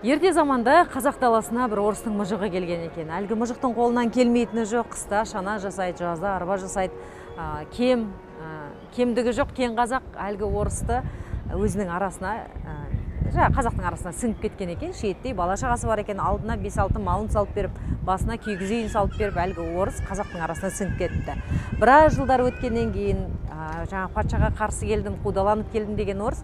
Ерте заманда қазақ даласына бір орыстың мұжығы келген екен. Әлгі мұжықтың қолынан келмейтіні жоқ, қыста шана жасайды, жазда арба жасайды. Кемдігі жоқ, кен қазақ әлгі орысты өзінің арасына, қазақтың арасына сіңіп кеткен екен. Шиеттей бала шағасы бар екен, алдына 5-6 малын салып беріп, басына кигіз үйін салып беріп, әлгі орыс қазақтың арасына сіңіп кетті. Біраз жылдар өткеннен кейін жаңа патшаға қарсы келдім, қудаланып келдім деген орыс,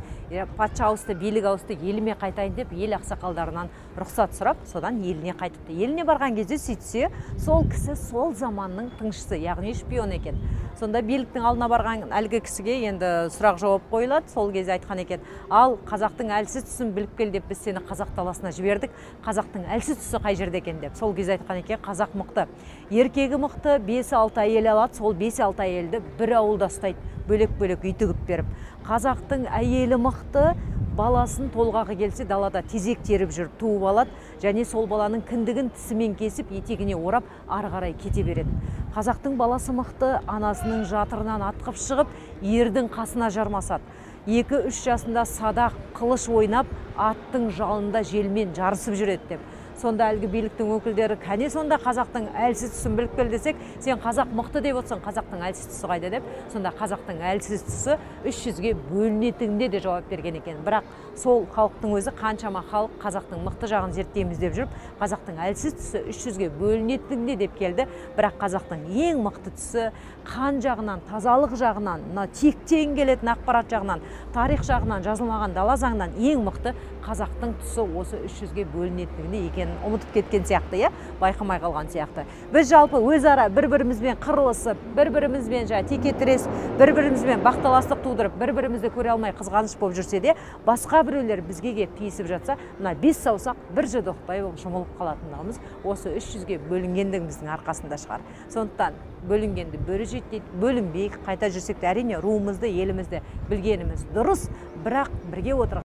патша ауысты, билік ауысты, еліме қайтайын деп, ел ақсақалдарынан рұқсат сұрап, содан еліне қайтыпты. Еліне барған кезде сөйтсе, сол кісі сол заманның тыңшысы, яғни шпион екен. Сонда биліктің алдына барған әлгі кісіге енді сұрақ жауап қойылады. Сол кезде айтқан екен: ал қазақтың әлсіз тұсын біліп кел деп, біз сені қазақ даласына жібердік. Қазақтың әлсіз тұсы қай жерде екен деп. Сол кезде айтқан екен: қазақ мықты, еркегі мықты, 5-6 әйел алады, сол 5-6 әйелді бір ауылда ұстайды, бөлек-бөлек үй тігіп беріп. Қазақтың әйелі мықты, баласын толғағы келсе далада тезек теріп жүріп туып алады, және сол баланың кіндігін тісімен кесіп, етегіне орап, ары қарай кете береді. Қазақтың баласы мықты, анасының жатырынан атқып шығып, ердің қасына жармасады. 2-3 жасында садақ, қылыш ойнап, аттың жалында желмен жарысып жүреді деп. Сонда әлгі биліктің өкілдері: кәне сонда қазақтың әлсіз тұсын біліп кел десек, сен қазақ мықты деп отырсың, қазақтың әлсіз тұсы қайда деп. Сонда қазақтың әлсіз тұсы 300-ге бөлінетініне де жауап берген екен. Бірақ сол халықтың өзі, қаншама халық қазақтың мықты жағын зерттейміз деп жүріп, қазақтың әлсіз тұсы 300-ге бөлінетініне деп келді. Бірақ қазақтың ең мықты тұсы қан жағынан, тазалық жағынан, тектен келетін ақпарат жағынан, тарих жағынан, жазылмаған дала заңынан ең мықты қазақтың тұсы осы 300-ге бөлінетініне екенін ұмытып кеткен сияқты, байқамай қалған сияқты. Біз жалпы өзара бір-бірімізбен қырылысып, бір-бірімізбен текетірес, бір-бірімізбен бақталастық тудырып, бір-бірімізді көре алмай қызғаныш болып жүрсе де, басқа біреулер бізге келіп тиісіп жатса, мына 5 саусақ бір жұдырықтай болып жұмылып қалатындығымыз осы 300-ге бөлінгендігіміздің арқасында шығар. Сондықтан бөлінгенді бөрі жетпейді, бөлінбейік, қайта жүрсек те әрине руымызды, елімізді білгеніміз дұрыс, бірақ бірге отырып